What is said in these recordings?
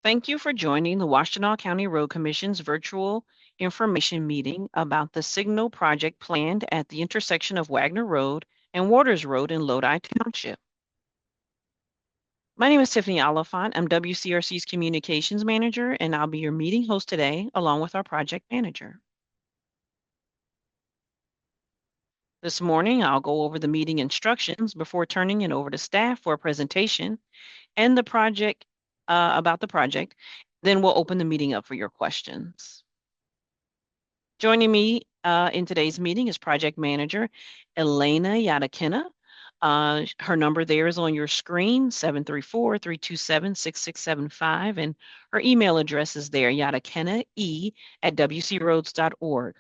Thank you for joining the Washtenaw County Road Commission's virtual information meeting about the signal project planned at the intersection of Wagner Road and Waters Road in Lodi Township. My name is Tiffany Oliphant. I'm WCRC's Communications Manager, and I'll be your meeting host today, along with our project manager. This morning, I'll go over the meeting instructions before turning it over to staff for a presentation and the project about the project. Then we'll open the meeting up for your questions. Joining me in today's meeting is project manager Elena Yadakina. Her number there is on your screen, 734-327-6675, and her email address is there, yadakina@wcroads.org.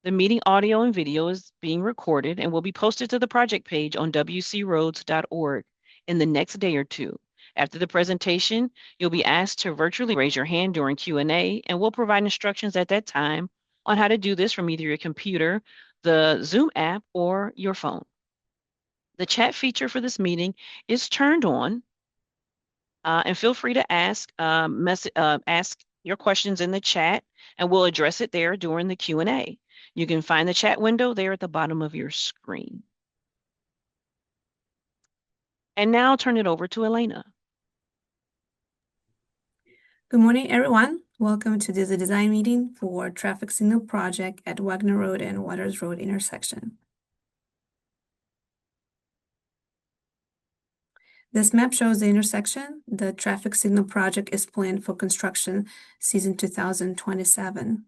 The meeting audio and video is being recorded and will be posted to the project page on wcroads.org in the next day or two. After the presentation, you'll be asked to virtually raise your hand during Q&A, and we'll provide instructions at that time on how to do this from either your computer, the Zoom app, or your phone. The chat feature for this meeting is turned on, and feel free to ask your questions in the chat, and we'll address it there during the Q&A. You can find the chat window there at the bottom of your screen. And now I'll turn it over to Elena. Good morning, everyone. Welcome to the design meeting for traffic signal project at Wagner Road and Waters Road intersection. This map shows the intersection. The traffic signal project is planned for construction season 2027.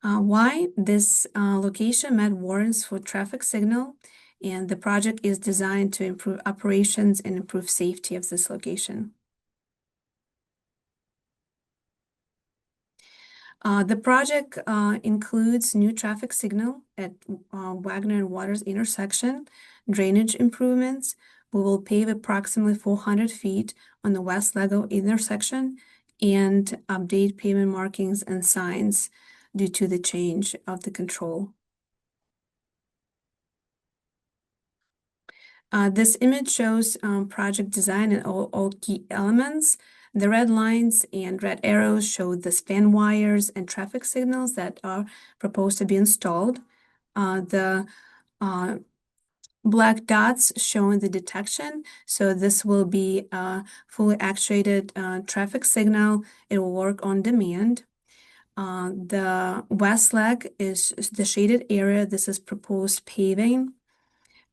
Why this location met warrants for traffic signal, and the project is designed to improve operations and improve safety of this location. The project includes new traffic signal at Wagner and Waters intersection, drainage improvements. We will pave approximately 400 feet on the west leg of intersection and update pavement markings and signs due to the change of the control. This image shows project design and all key elements. The red lines and red arrows show the span wires and traffic signals that are proposed to be installed. The black dots showing the detection. So this will be a fully actuated traffic signal. It will work on demand. The west leg is the shaded area. This is proposed paving.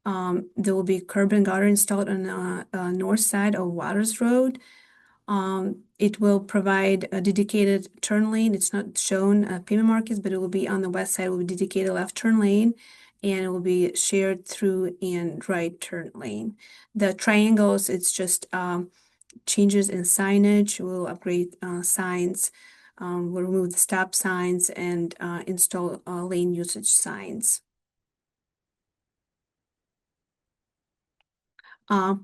There will be curb and gutter installed on the north side of Waters Road. It will provide a dedicated turn lane. It's not shown pavement markings, but it will be on the west side, will be dedicated left turn lane, and it will be shared through and right turn lane. The triangles, it's just changes in signage. We'll upgrade signs. We'll remove the stop signs and install lane usage signs.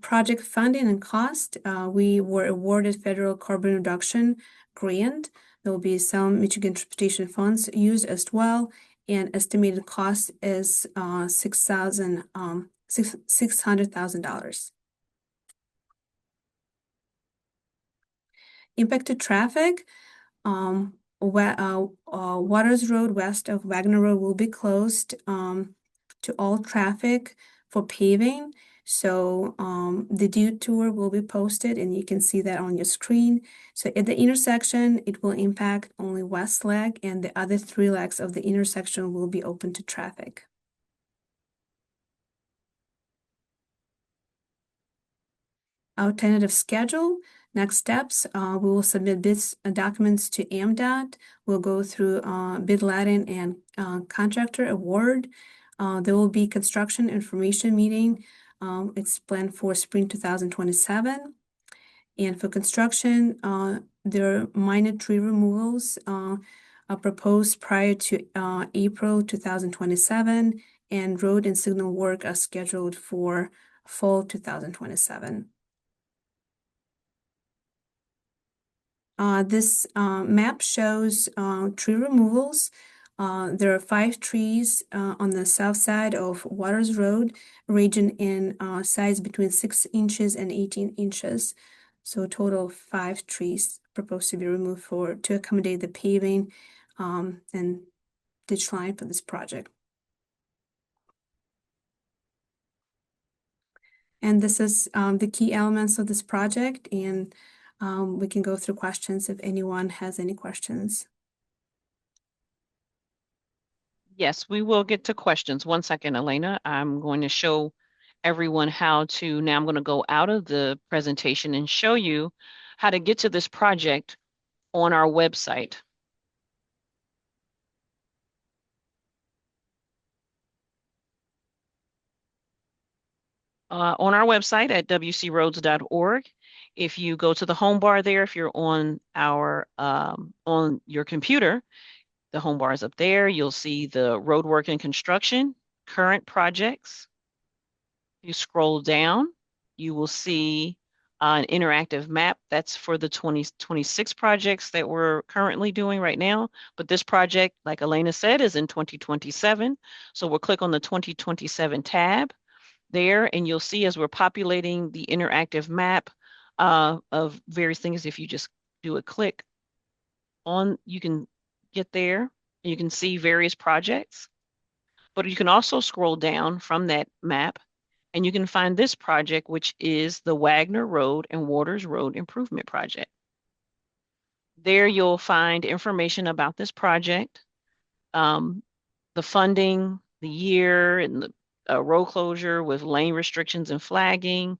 Project funding and cost, we were awarded federal carbon reduction grant. There will be some Michigan transportation funds used as well, and estimated cost is $600,000. Impacted traffic, Waters Road west of Wagner Road will be closed to all traffic for paving. So the detour will be posted, and you can see that on your screen. So at the intersection, it will impact only west leg, and the other 3 legs of the intersection will be open to traffic. Our tentative schedule. Next steps, we will submit bids documents to AMDOT. We'll go through bid letting and contractor award. There will be construction information meeting. It's planned for spring 2027. And for construction, there are minor tree removals are proposed prior to April 2027, and road and signal work are scheduled for fall 2027. This map shows tree removals. There are 5 trees on the south side of Waters Road, ranging in size between 6 inches and 18 inches. So a total of 5 trees proposed to be removed to accommodate the paving and ditch line for this project. And this is the key elements of this project, and we can go through questions if anyone has any questions. Yes, we will get to questions. One second, Elena. I'm going to show everyone how to, now I'm going to go out of the presentation and show you how to get to this project on our website. On our website at wcroads.org. If you go to the home bar there, if you're on on your computer, the home bar is up there. You'll see the roadwork and construction, current projects. You scroll down, you will see an interactive map. That's for the 2026 projects that we're currently doing right now. But this project, like Elena said, is in 2027. So we'll click on the 2027 tab there, and you'll see as we're populating the interactive map of various things, if you just do a click on, you can get there. You can see various projects, but you can also scroll down from that map and you can find this project, which is the Wagner Road and Waters Road Improvement Project. There you'll find information about this project, the funding, the year, and the road closure with lane restrictions and flagging.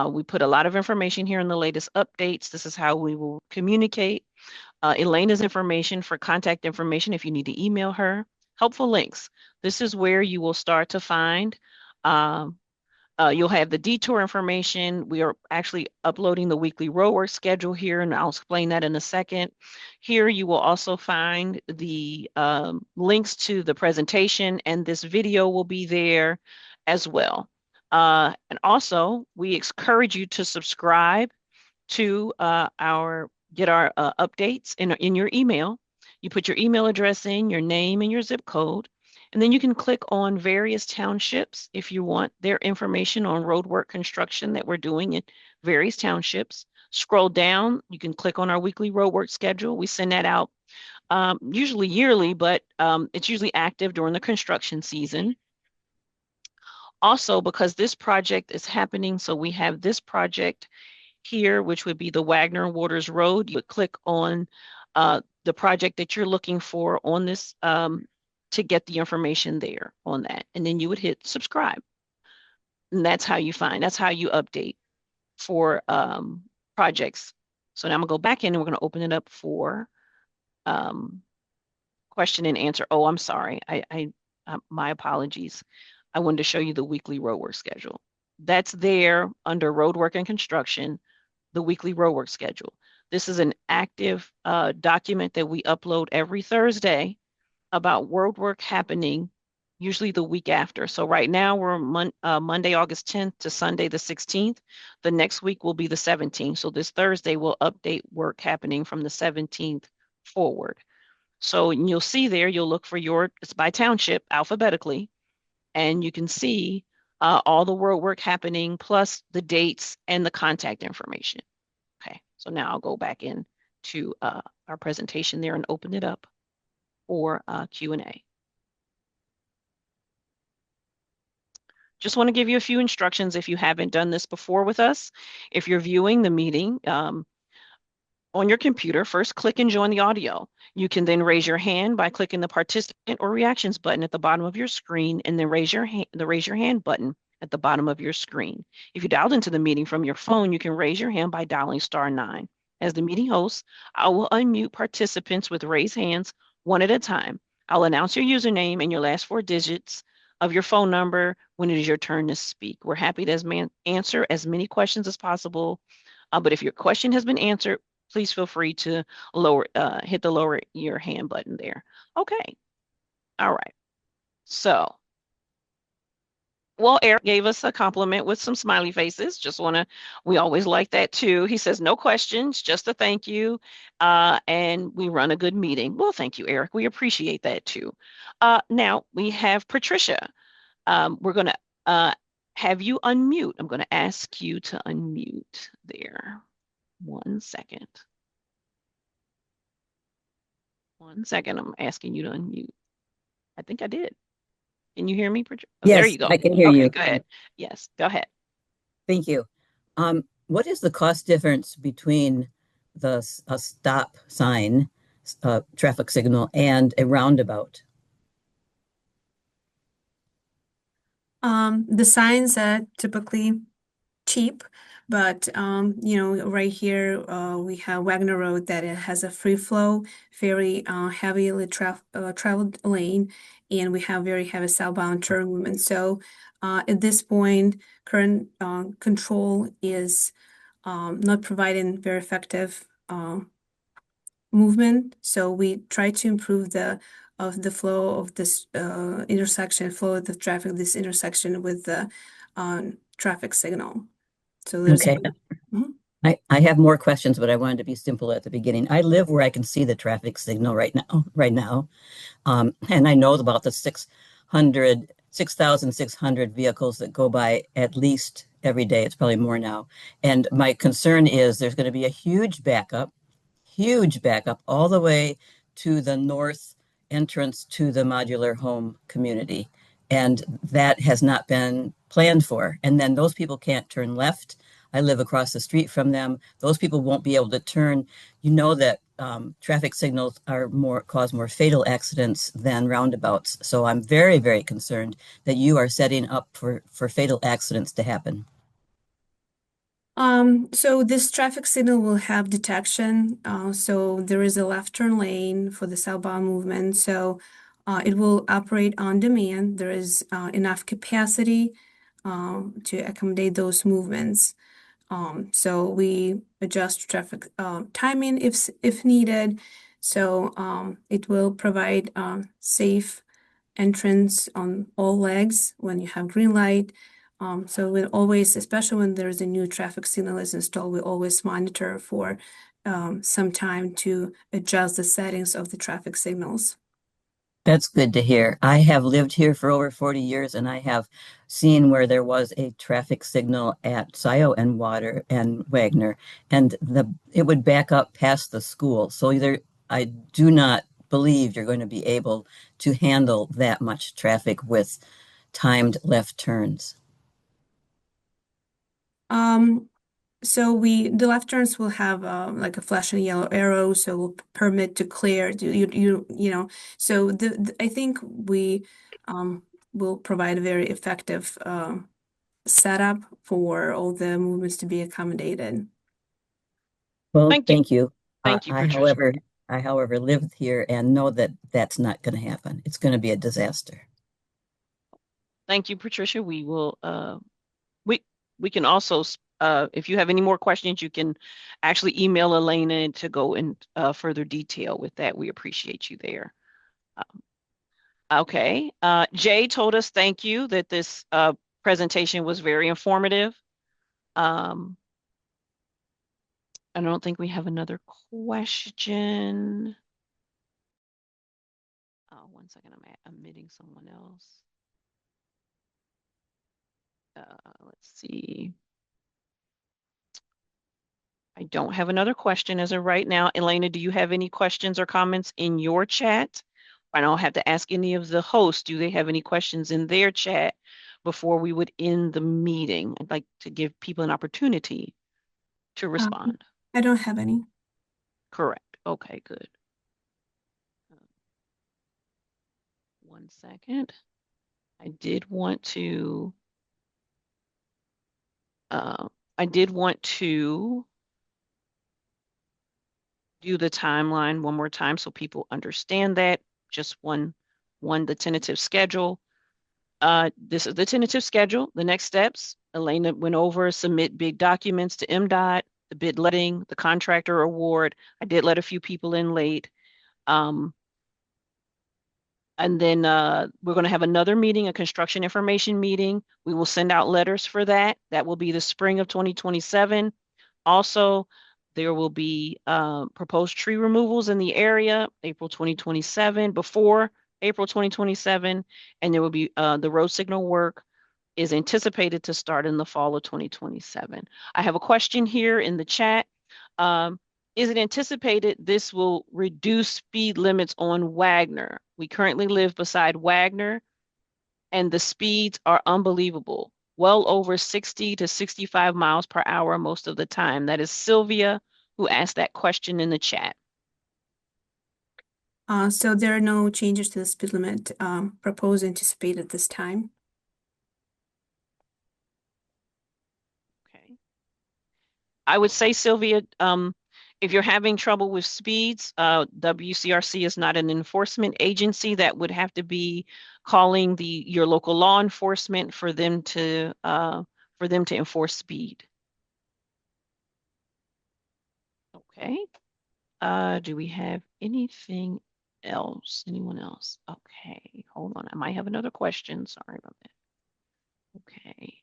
We put a lot of information here in the latest updates. This is how we will communicate. Elena's information for contact information if you need to email her. Helpful links. This is where you will start to find you'll have the detour information. We are actually uploading the weekly roadwork schedule here, and I'll explain that in a second. Here you will also find the links to the presentation, and this video will be there as well. And also, we encourage you to subscribe to get our updates in your email. You put your email address in, your name, and your zip code. And then you can click on various townships if you want their information on roadwork construction that we're doing in various townships. Scroll down, you can click on our weekly roadwork schedule. We send that out usually yearly, but it's usually active during the construction season. Also, because this project is happening, so we have this project here, which would be the Wagner Waters Road. You would click on the project that you're looking for on this to get the information there on that. And then you would hit subscribe. And that's how you update for projects. So now I'm gonna go back in and we're gonna open it up for question and answer. Oh, I'm sorry. My apologies. I wanted to show you the weekly roadwork schedule. That's there under roadwork and construction, the weekly roadwork schedule. This is an active document that we upload every Thursday about roadwork happening usually the week after. So right now we're Monday, August 10th to Sunday, the 16th. The next week will be the 17th. So this Thursday we'll update work happening from the 17th forward. So you'll see there, you'll look for it's by township alphabetically, and you can see all the road work happening plus the dates and the contact information. Okay, so now I'll go back in to our presentation there and open it up for Q&A. Just want to give you a few instructions if you haven't done this before with us. If you're viewing the meeting on your computer, first click and join the audio. You can then raise your hand by clicking the participant or reactions button at the bottom of your screen, and then the raise your hand button at the bottom of your screen. If you dialed into the meeting from your phone, you can raise your hand by dialing *9. As the meeting host, I will unmute participants with raised hands one at a time. I'll announce your username and your last 4 digits of your phone number when it is your turn to speak. We're happy to answer as many questions as possible, but if your question has been answered, please feel free to hit the lower your hand button there. Okay. All right. So Well, Eric gave us a compliment with some smiley faces. We always like that too. He says, no questions, just a thank you. And we run a good meeting. Well, thank you, Eric. We appreciate that too. Now we have Patricia. We're going to have you unmute. I'm going to ask you to unmute there. 1 second. 1 second. I'm asking you to unmute. I think I did. Can you hear me? Oh, there Yes, you go. I can hear Okay, you. go ahead. Yes, go ahead. Thank you. What is the cost difference between a stop sign, traffic signal, and a roundabout? The signs are typically cheap, but right here we have Wagner Road that it has a free flow, very heavily traveled lane, and we have very heavy southbound turn movement. So at this point, current control is not providing very effective movement. So we try to improve the flow of this intersection, flow of the traffic, this intersection with the traffic signal. So there's Okay. Mhm. I have more questions, but I wanted to be simple at the beginning. I live where I can see the traffic signal right now. And I know about the 6,600 vehicles that go by at least every day. It's probably more now. And my concern is there's going to be a huge backup all the way to the north entrance to the modular home community. And that has not been planned for. And then those people can't turn left. I live across the street from them. Those people won't be able to turn. You know that traffic signals are cause more fatal accidents than roundabouts. So I'm very, very concerned that you are setting up for fatal accidents to happen. So this traffic signal will have detection. So there is a left turn lane for the southbound movement. So it will operate on demand. There is enough capacity to accommodate those movements. So we adjust traffic timing if needed. So it will provide safe entrance on all legs when you have green light. So we always, especially when there's a new traffic signal is installed, we always monitor for some time to adjust the settings of the traffic signals. That's good to hear. I have lived here for over 40 years and I have seen where there was a traffic signal at Scio and Water and Wagner, and it would back up past the school. So I do not believe you're going to be able to handle that much traffic with timed left turns. Um, So the left turns will have like a flashing yellow arrow, so will permit to clear. So I think we um, will provide a very effective setup for all the movements to be accommodated. Well, Thank you. thank you. Uh, Thank you, I, Patricia. however, I, however, lived here and know that that's not going to happen. It's going to be a disaster. Thank you, Patricia. We we can also if you have any more questions, you can actually email Elena to go in further detail with that. We appreciate you there. Um, okay. Jay told us thank you that this presentation was very informative. Um, I don't think we have another question. 1 second, I'm admitting someone else. Let's see. I don't have another question as of right now. Elena, do you have any questions or comments in your chat? I don't have to ask any of the hosts. Do they have any questions in their chat before we would end the meeting? I'd like to give people an opportunity to Um, respond. I don't have any. Correct. Okay, good. 1 second. I did want to uh, I did want to do the timeline one more time so people understand that. Just the tentative schedule. This is the tentative schedule. The next steps, Elena went over, submit big documents to MDOT, the bid letting, the contractor award. I did let a few people in late. Um, And then we're going to have another meeting, a construction information meeting. We will send out letters for that. That will be the spring of 2027. Also, there will be proposed tree removals in the area, April 2027, before April 2027. And there will be the road signal work is anticipated to start in the fall of 2027. I have a question here in the chat. Is it anticipated this will reduce speed limits on Wagner? We currently live beside Wagner, and the speeds are unbelievable. Well over 60 to 65 miles per hour most of the time. That is Sylvia who asked that question in the chat. So there are no changes to the speed limit proposed anticipated at this time. Okay. I would say, Sylvia, if you're having trouble with speeds, WCRC is not an enforcement agency. That would have to be calling your local law enforcement for them to enforce speed. Okay. Do we have anything else? Anyone else? Okay, hold on. I might have another question. Sorry about that. Okay.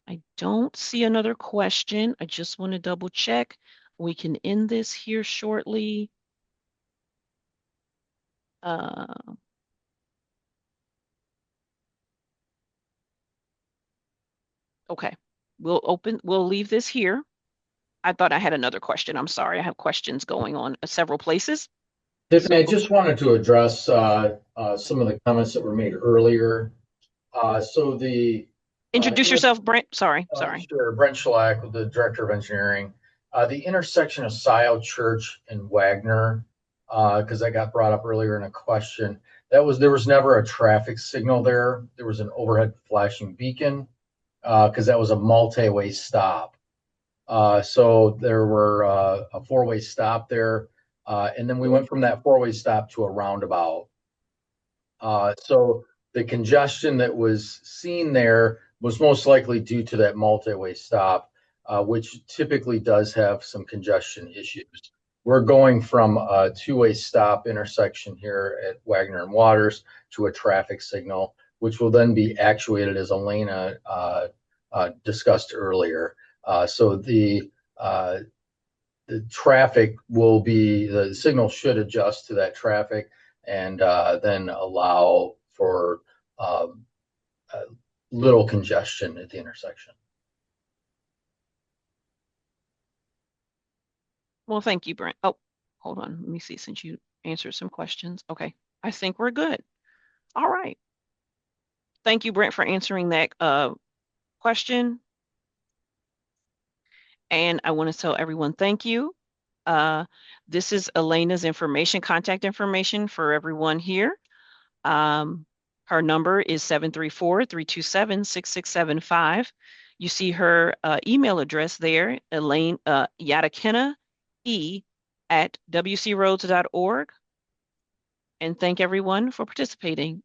I don't see another question. I just want to double check. We can end this here shortly. Okay, we'll leave this here. I thought I had another question. I'm sorry. I have questions going on several places. Tiffany, I just wanted to address some of the comments that were made earlier. So Introduce yourself, Brent. Sorry. Sure, Brent Schlack, with the Director of Engineering. The intersection of Scioto Church and Wagner, because that got brought up earlier in a question. There was never a traffic signal there. There was an overhead flashing beacon, because that was a multi-way stop. So there were a four-way stop there. And then we went from that four-way stop to a roundabout. So the congestion that was seen there was most likely due to that multi-way stop, which typically does have some congestion issues. We're going from a two-way stop intersection here at Wagner and Waters to a traffic signal, which will then be actuated, as Elena discussed earlier. So the traffic will be, the signal should adjust to that traffic and then allow for little congestion at the intersection. Well, thank you, Brent. Oh, hold on. Let me see, since you answered some questions. Okay, I think we're good. All right. Thank you, Brent, for answering that question. And I want to tell everyone thank you. This is Elena's contact information for everyone here. Her number is 734-327-6675. You see her email address there, Elaine Yadakina E@wcroads.org. And thank everyone for participating.